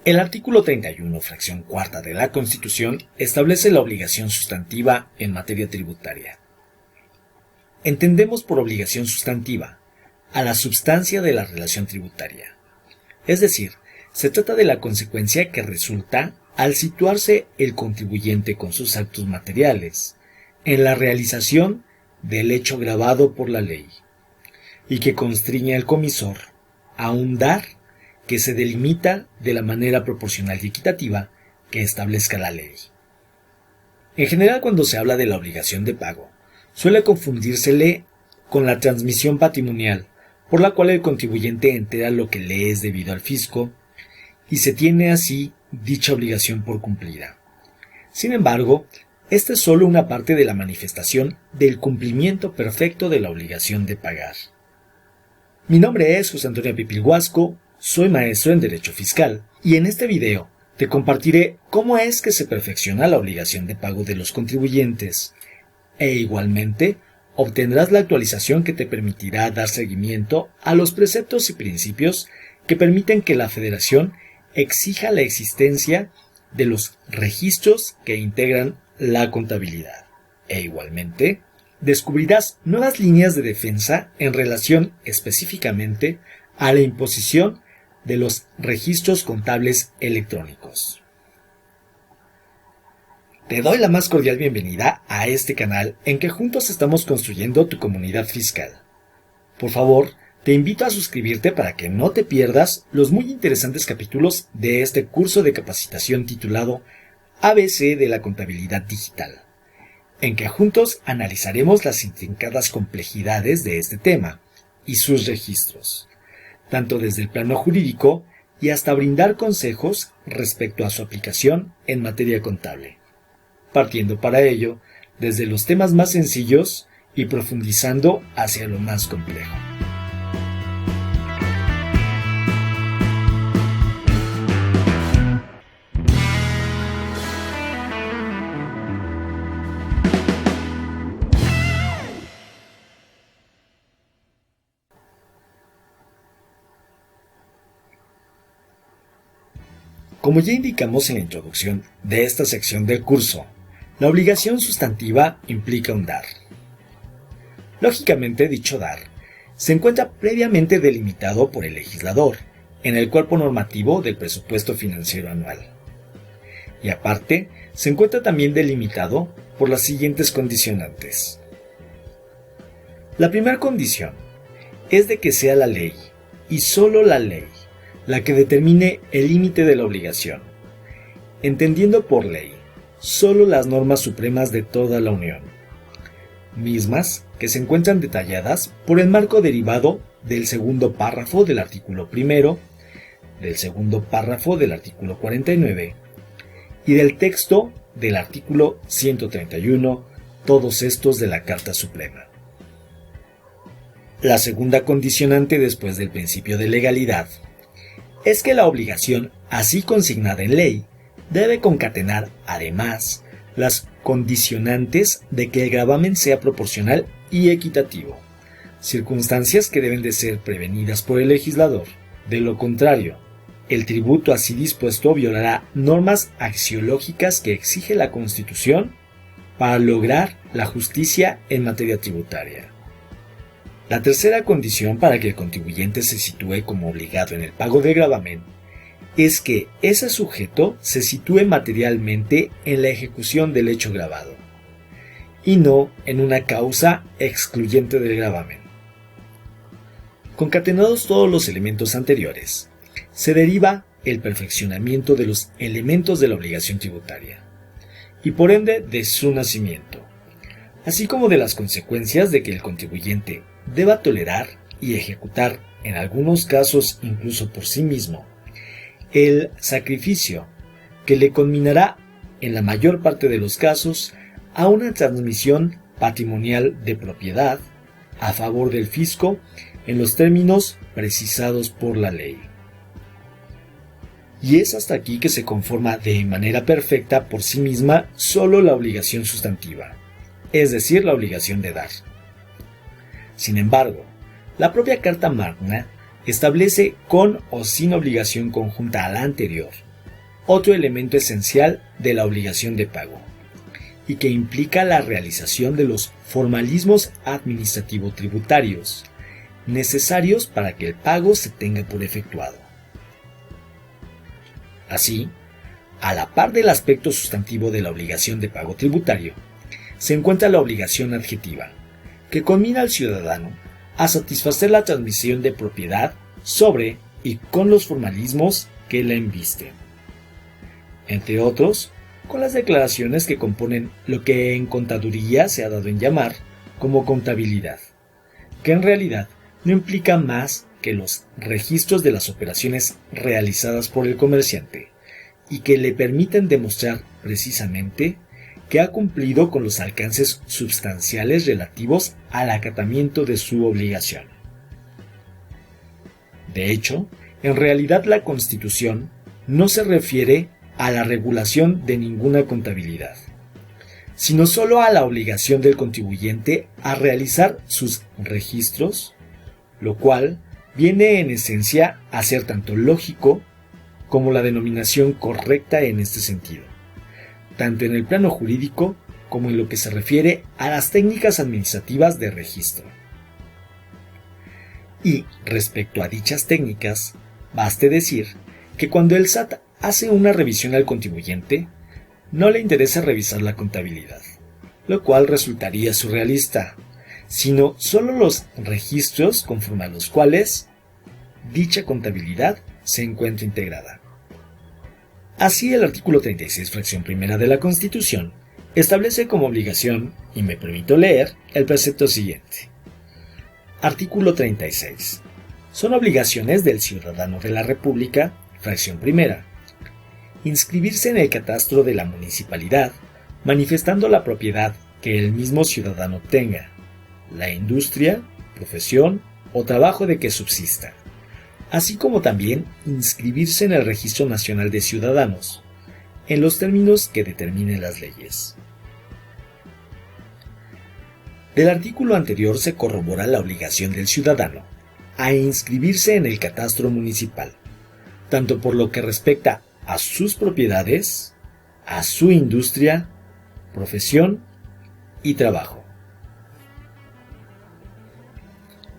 El artículo 31, fracción cuarta de la Constitución, establece la obligación sustantiva en materia tributaria. Entendemos por obligación sustantiva a la substancia de la relación tributaria. Es decir, se trata de la consecuencia que resulta al situarse el contribuyente con sus actos materiales en la realización del hecho gravado por la ley, y que constriñe al comisor a un dar que se delimita de la manera proporcional y equitativa que establezca la ley. En general, cuando se habla de la obligación de pago, suele confundírsele con la transmisión patrimonial, por la cual el contribuyente entera lo que le es debido al fisco, y se tiene así dicha obligación por cumplida. Sin embargo, esta es solo una parte de la manifestación del cumplimiento perfecto de la obligación de pagar. Mi nombre es José Antonio Pipil Huasco, soy maestro en Derecho Fiscal, y en este video te compartiré cómo es que se perfecciona la obligación de pago de los contribuyentes, e igualmente obtendrás la actualización que te permitirá dar seguimiento a los preceptos y principios que permiten que la Federación exija la existencia de los registros que integran la contabilidad. E igualmente, descubrirás nuevas líneas de defensa en relación específicamente a la imposición de los registros contables electrónicos. Te doy la más cordial bienvenida a este canal en que juntos estamos construyendo tu comunidad fiscal. Por favor, te invito a suscribirte para que no te pierdas los muy interesantes capítulos de este curso de capacitación titulado ABC de la Contabilidad Digital, en que juntos analizaremos las intrincadas complejidades de este tema y sus registros, tanto desde el plano jurídico y hasta brindar consejos respecto a su aplicación en materia contable, partiendo para ello desde los temas más sencillos y profundizando hacia lo más complejo. Como ya indicamos en la introducción de esta sección del curso, la obligación sustantiva implica un dar. Lógicamente, dicho dar se encuentra previamente delimitado por el legislador en el cuerpo normativo del presupuesto financiero anual. Y aparte, se encuentra también delimitado por las siguientes condicionantes. La primera condición es de que sea la ley, y solo la ley, la que determine el límite de la obligación, entendiendo por ley solo las normas supremas de toda la Unión, mismas que se encuentran detalladas por el marco derivado del segundo párrafo del artículo primero, del segundo párrafo del artículo 49 y del texto del artículo 131, todos estos de la Carta Suprema. La segunda condicionante después del principio de legalidad es que la obligación, así consignada en ley, debe concatenar, además, las condicionantes de que el gravamen sea proporcional y equitativo, circunstancias que deben de ser prevenidas por el legislador. De lo contrario, el tributo así dispuesto violará normas axiológicas que exige la Constitución para lograr la justicia en materia tributaria. La tercera condición para que el contribuyente se sitúe como obligado en el pago de gravamen es que ese sujeto se sitúe materialmente en la ejecución del hecho gravado y no en una causa excluyente del gravamen. Concatenados todos los elementos anteriores, se deriva el perfeccionamiento de los elementos de la obligación tributaria y por ende de su nacimiento, así como de las consecuencias de que el contribuyente deba tolerar y ejecutar, en algunos casos incluso por sí mismo, el sacrificio que le conminará, en la mayor parte de los casos, a una transmisión patrimonial de propiedad a favor del fisco en los términos precisados por la ley. Y es hasta aquí que se conforma de manera perfecta por sí misma solo la obligación sustantiva, es decir, la obligación de dar. Sin embargo, la propia Carta Magna establece con o sin obligación conjunta a la anterior otro elemento esencial de la obligación de pago, y que implica la realización de los formalismos administrativo-tributarios necesarios para que el pago se tenga por efectuado. Así, a la par del aspecto sustantivo de la obligación de pago tributario, se encuentra la obligación adjetiva, que conmina al ciudadano a satisfacer la transmisión de propiedad sobre y con los formalismos que la embisten. Entre otros, con las declaraciones que componen lo que en contaduría se ha dado en llamar como contabilidad, que en realidad no implica más que los registros de las operaciones realizadas por el comerciante y que le permiten demostrar precisamente que ha cumplido con los alcances sustanciales relativos al acatamiento de su obligación. De hecho, en realidad la Constitución no se refiere a la regulación de ninguna contabilidad, sino solo a la obligación del contribuyente a realizar sus registros, lo cual viene en esencia a ser tanto lógico como la denominación correcta en este sentido, tanto en el plano jurídico como en lo que se refiere a las técnicas administrativas de registro. Y respecto a dichas técnicas, baste decir que cuando el SAT hace una revisión al contribuyente, no le interesa revisar la contabilidad, lo cual resultaría surrealista, sino solo los registros conforme a los cuales dicha contabilidad se encuentra integrada. Así, el artículo 36, fracción primera de la Constitución, establece como obligación, y me permito leer, el precepto siguiente. Artículo 36. Son obligaciones del ciudadano de la República, fracción primera, inscribirse en el catastro de la municipalidad, manifestando la propiedad que el mismo ciudadano tenga, la industria, profesión o trabajo de que subsista, así como también inscribirse en el Registro Nacional de Ciudadanos, en los términos que determinen las leyes. Del artículo anterior se corrobora la obligación del ciudadano a inscribirse en el catastro municipal, tanto por lo que respecta a sus propiedades, a su industria, profesión y trabajo.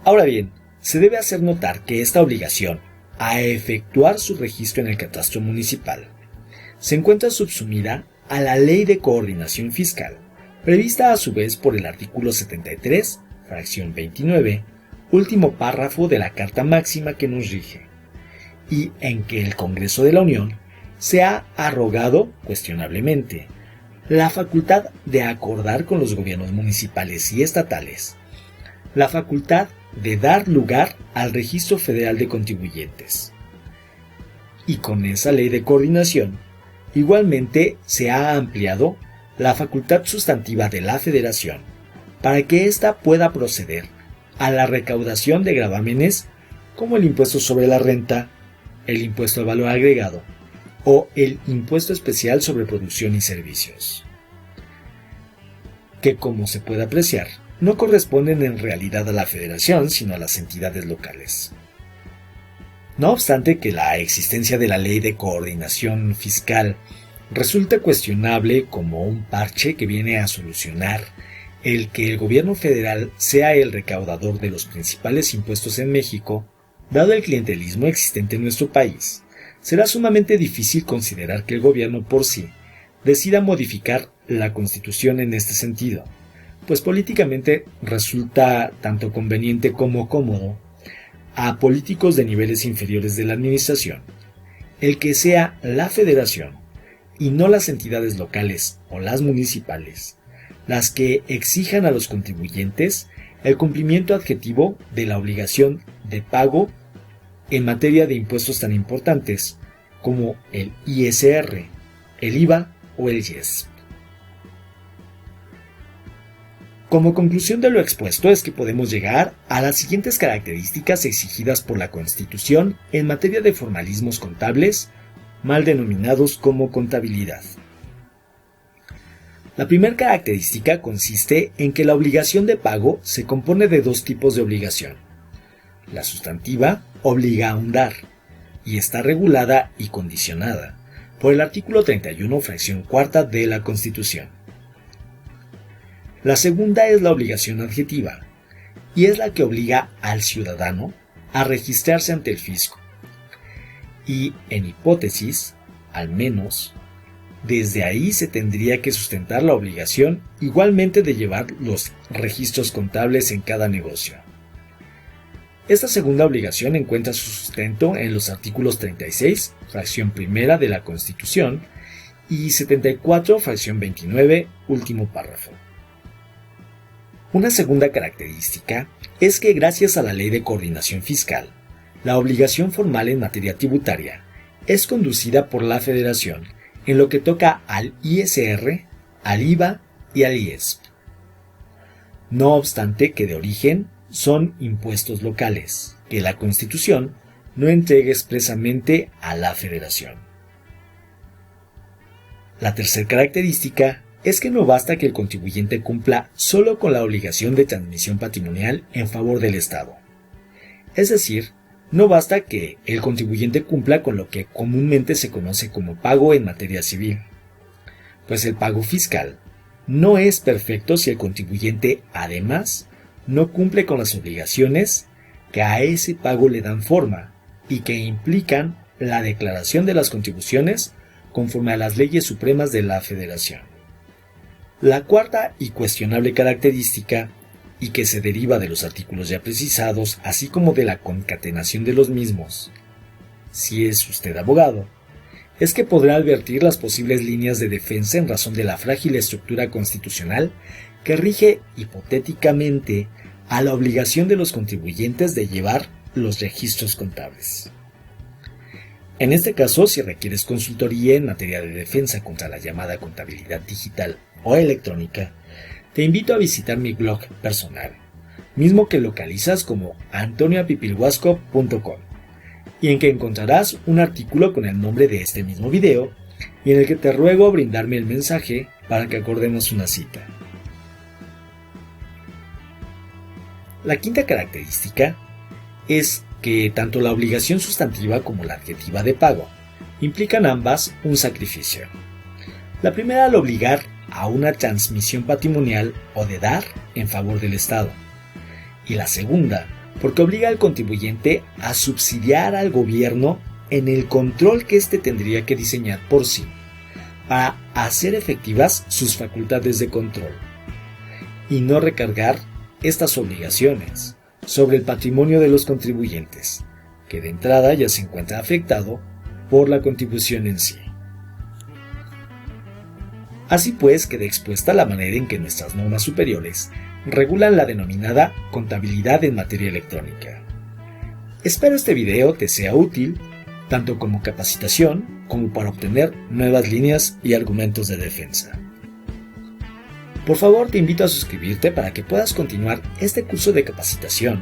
Ahora bien, se debe hacer notar que esta obligación a efectuar su registro en el catastro municipal se encuentra subsumida a la Ley de Coordinación Fiscal, prevista a su vez por el artículo 73, fracción 29, último párrafo de la Carta Máxima que nos rige, y en que el Congreso de la Unión se ha arrogado, cuestionablemente, la facultad de acordar con los gobiernos municipales y estatales, la facultad de dar lugar al Registro Federal de Contribuyentes. Y con esa ley de coordinación, igualmente se ha ampliado la facultad sustantiva de la Federación para que ésta pueda proceder a la recaudación de gravámenes como el impuesto sobre la renta, el impuesto al valor agregado o el impuesto especial sobre producción y servicios, que, como se puede apreciar, no corresponden en realidad a la Federación, sino a las entidades locales. No obstante que la existencia de la Ley de Coordinación Fiscal resulta cuestionable como un parche que viene a solucionar el que el gobierno federal sea el recaudador de los principales impuestos en México, dado el clientelismo existente en nuestro país, será sumamente difícil considerar que el gobierno por sí decida modificar la Constitución en este sentido, pues políticamente resulta tanto conveniente como cómodo a políticos de niveles inferiores de la administración el que sea la Federación y no las entidades locales o las municipales las que exijan a los contribuyentes el cumplimiento adjetivo de la obligación de pago en materia de impuestos tan importantes como el ISR, el IVA o el IES. Como conclusión de lo expuesto es que podemos llegar a las siguientes características exigidas por la Constitución en materia de formalismos contables, mal denominados como contabilidad. La primera característica consiste en que la obligación de pago se compone de dos tipos de obligación. La sustantiva obliga a un dar, y está regulada y condicionada por el artículo 31, fracción cuarta de la Constitución. La segunda es la obligación adjetiva, y es la que obliga al ciudadano a registrarse ante el fisco. Y, en hipótesis, al menos, desde ahí se tendría que sustentar la obligación igualmente de llevar los registros contables en cada negocio. Esta segunda obligación encuentra su sustento en los artículos 36, fracción primera de la Constitución, y 74, fracción 29, último párrafo. Una segunda característica es que gracias a la Ley de Coordinación Fiscal, la obligación formal en materia tributaria es conducida por la Federación en lo que toca al ISR, al IVA y al IESP. No obstante que de origen son impuestos locales, que la Constitución no entrega expresamente a la Federación. La tercera característica es que no basta que el contribuyente cumpla solo con la obligación de transmisión patrimonial en favor del Estado. Es decir, no basta que el contribuyente cumpla con lo que comúnmente se conoce como pago en materia civil, pues el pago fiscal no es perfecto si el contribuyente, además, no cumple con las obligaciones que a ese pago le dan forma y que implican la declaración de las contribuciones conforme a las leyes supremas de la Federación. La cuarta y cuestionable característica, y que se deriva de los artículos ya precisados, así como de la concatenación de los mismos, si es usted abogado, es que podrá advertir las posibles líneas de defensa en razón de la frágil estructura constitucional que rige hipotéticamente a la obligación de los contribuyentes de llevar los registros contables. En este caso, si requieres consultoría en materia de defensa contra la llamada contabilidad digital o electrónica, te invito a visitar mi blog personal, mismo que localizas como antoniapipilhuasco.com, y en que encontrarás un artículo con el nombre de este mismo video y en el que te ruego brindarme el mensaje para que acordemos una cita. La quinta característica es que tanto la obligación sustantiva como la adjetiva de pago implican ambas un sacrificio. La primera al obligar a una transmisión patrimonial o de dar en favor del Estado, y la segunda porque obliga al contribuyente a subsidiar al gobierno en el control que éste tendría que diseñar por sí para hacer efectivas sus facultades de control y no recargar estas obligaciones sobre el patrimonio de los contribuyentes, que de entrada ya se encuentra afectado por la contribución en sí. Así pues, queda expuesta la manera en que nuestras normas superiores regulan la denominada contabilidad en materia electrónica. Espero este video te sea útil, tanto como capacitación como para obtener nuevas líneas y argumentos de defensa. Por favor, te invito a suscribirte para que puedas continuar este curso de capacitación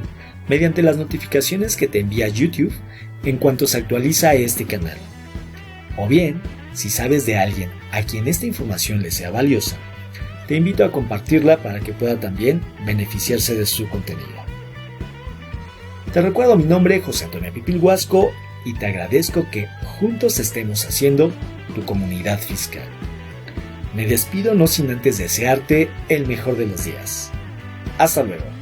mediante las notificaciones que te envía YouTube en cuanto se actualiza este canal. O bien, si sabes de alguien a quien esta información le sea valiosa, te invito a compartirla para que pueda también beneficiarse de su contenido. Te recuerdo mi nombre, José Antonio Pipilhuasco, y te agradezco que juntos estemos haciendo tu comunidad fiscal. Me despido no sin antes desearte el mejor de los días. Hasta luego.